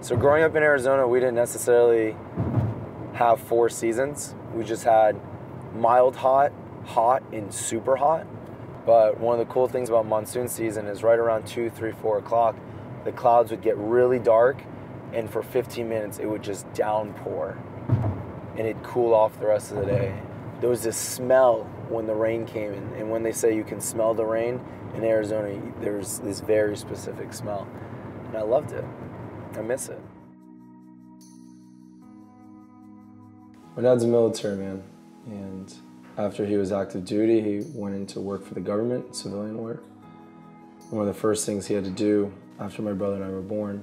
So growing up in Arizona, we didn't necessarily have 4 seasons. We just had mild hot, hot, and super hot. But one of the cool things about monsoon season is right around 2, 3, 4 o'clock, the clouds would get really dark, and for 15 minutes it would just downpour, and it'd cool off the rest of the day. There was this smell when the rain came in, and when they say you can smell the rain in Arizona, there's this very specific smell, and I loved it. I miss it. My dad's a military man, and after he was active duty, he went into work for the government, civilian work. One of the first things he had to do after my brother and I were born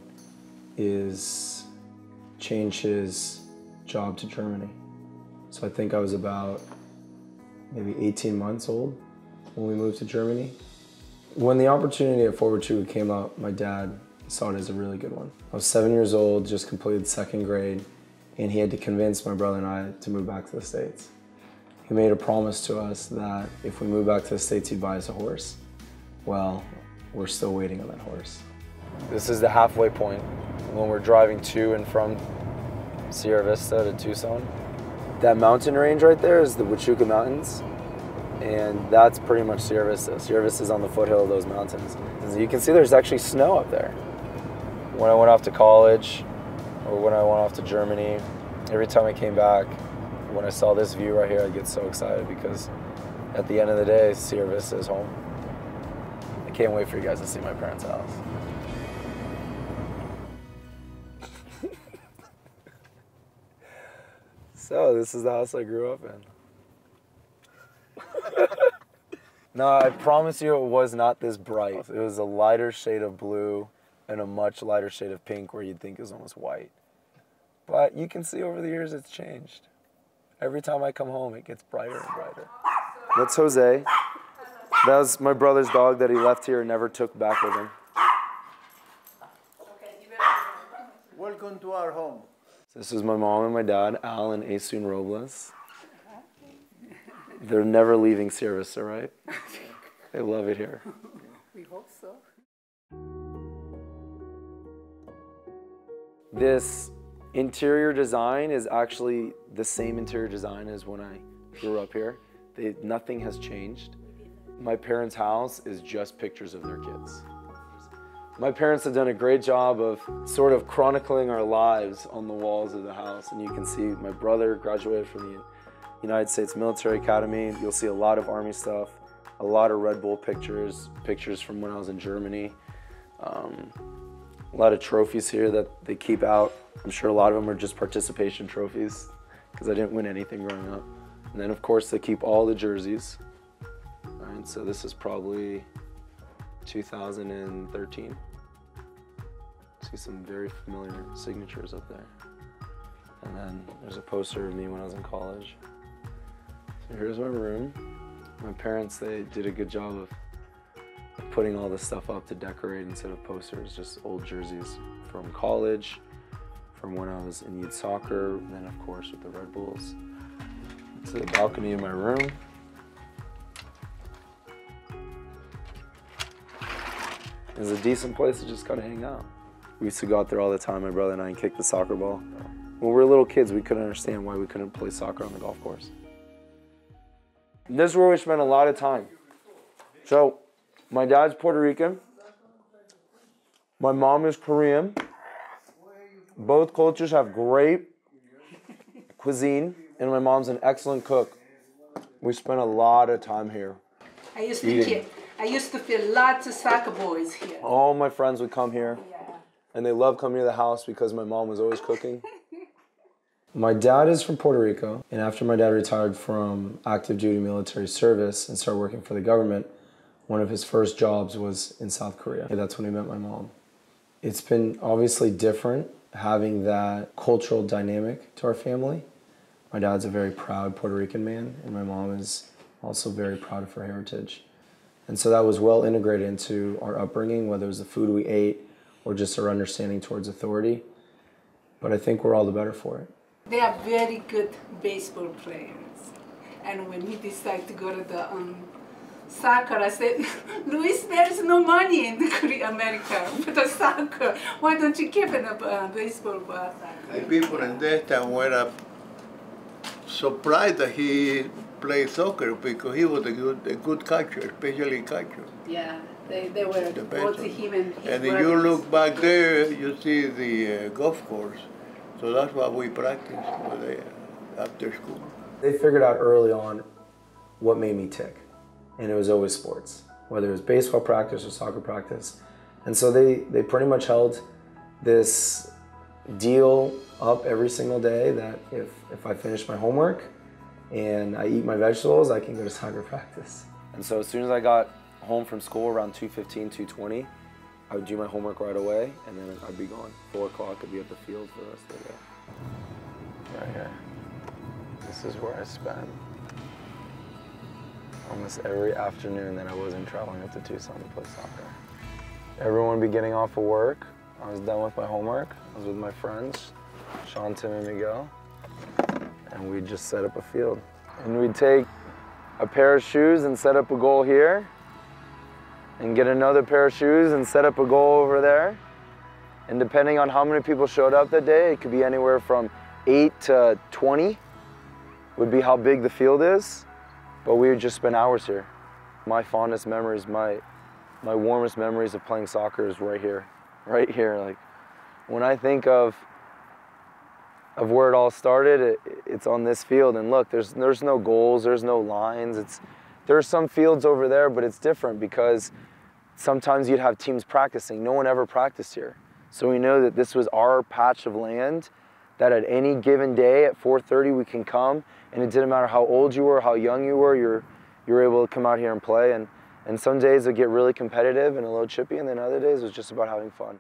is change his job to Germany. So I think I was about maybe 18 months old when we moved to Germany. When the opportunity at Forward 2 came up, my dad saw it as a really good one. I was 7 years old, just completed 2nd grade, and he had to convince my brother and I to move back to the States. He made a promise to us that if we moved back to the States, he'd buy us a horse. Well, we're still waiting on that horse. This is the halfway point when we're driving to and from Sierra Vista to Tucson. That mountain range right there is the Huachuca Mountains, and that's pretty much Sierra Vista. Sierra Vista is on the foothill of those mountains. As you can see, there's actually snow up there. When I went off to college, or when I went off to Germany, every time I came back, when I saw this view right here, I'd get so excited because at the end of the day, Sierra Vista is home. I can't wait for you guys to see my parents' house. So this is the house I grew up in. No, I promise you it was not this bright. It was a lighter shade of blue and a much lighter shade of pink where you'd think it was almost white. But you can see over the years it's changed. Every time I come home, it gets brighter and brighter. That's Jose. That was my brother's dog that he left here and never took back with him. Welcome to our home. This is my mom and my dad, Al and Asun Robles. They're never leaving Sierra Vista, right? They love it here. We hope so. This interior design is actually the same interior design as when I grew up here. Nothing has changed. My parents' house is just pictures of their kids. My parents have done a great job of sort of chronicling our lives on the walls of the house. And you can see my brother graduated from the United States Military Academy. You'll see a lot of Army stuff, a lot of Red Bull pictures, pictures from when I was in Germany. A lot of trophies here that they keep out. I'm sure a lot of them are just participation trophies because I didn't win anything growing up. And then of course they keep all the jerseys. All right, so this is probably 2013. See some very familiar signatures up there. And then there's a poster of me when I was in college. So here's my room. My parents, they did a good job of putting all this stuff up to decorate instead of posters, just old jerseys from college, from when I was in youth soccer, and then of course with the Red Bulls. To the balcony of my room. It's a decent place to just kind of hang out. We used to go out there all the time, my brother and I, and kick the soccer ball. When we were little kids, we couldn't understand why we couldn't play soccer on the golf course. And this is where we spent a lot of time. So, my dad's Puerto Rican. My mom is Korean. Both cultures have great cuisine, and my mom's an excellent cook. We spent a lot of time here. I used to feel lots of soccer boys here. All my friends would come here, and they loved coming to the house because my mom was always cooking. My dad is from Puerto Rico, and after my dad retired from active duty military service and started working for the government, one of his first jobs was in South Korea. That's when he met my mom. It's been obviously different having that cultural dynamic to our family. My dad's a very proud Puerto Rican man, and my mom is also very proud of her heritage. And so that was well integrated into our upbringing, whether it was the food we ate or just our understanding towards authority. But I think we're all the better for it. They are very good baseball players. And when we decided to go to the soccer. I said, Luis, there's no money in America for the soccer. Why don't you keep it baseball for soccer? The people in that town were surprised that he played soccer because he was a good catcher, especially catcher. Yeah, they were The both best. him and his And if brothers. you look back there, you see the golf course. So that's what we practiced over there after school. They figured out early on what made me tick, and it was always sports, whether it was baseball practice or soccer practice. And so they pretty much held this deal up every single day that if I finish my homework and I eat my vegetables, I can go to soccer practice. And so as soon as I got home from school around 2:15, 2:20, I would do my homework right away, and then I'd be gone. 4 o'clock, I'd be at the field for the rest of the day. Right here. This is where I spent almost every afternoon that I wasn't traveling up to Tucson to play soccer. Everyone would be getting off of work. I was done with my homework. I was with my friends, Sean, Tim, and Miguel, and we'd just set up a field. And we'd take a pair of shoes and set up a goal here, and get another pair of shoes and set up a goal over there. And depending on how many people showed up that day, it could be anywhere from 8 to 20 would be how big the field is, but we would just spend hours here. My fondest memories, my warmest memories of playing soccer is right here. Like, when I think of where it all started, it's on this field. And look, there's no goals, there's no lines. There are some fields over there, but it's different because sometimes you'd have teams practicing. No one ever practiced here. So we know that this was our patch of land, that at any given day at 4:30 we can come, and it didn't matter how old you were, how young you were, you were able to come out here and play. And some days it would get really competitive and a little chippy, and then other days it was just about having fun.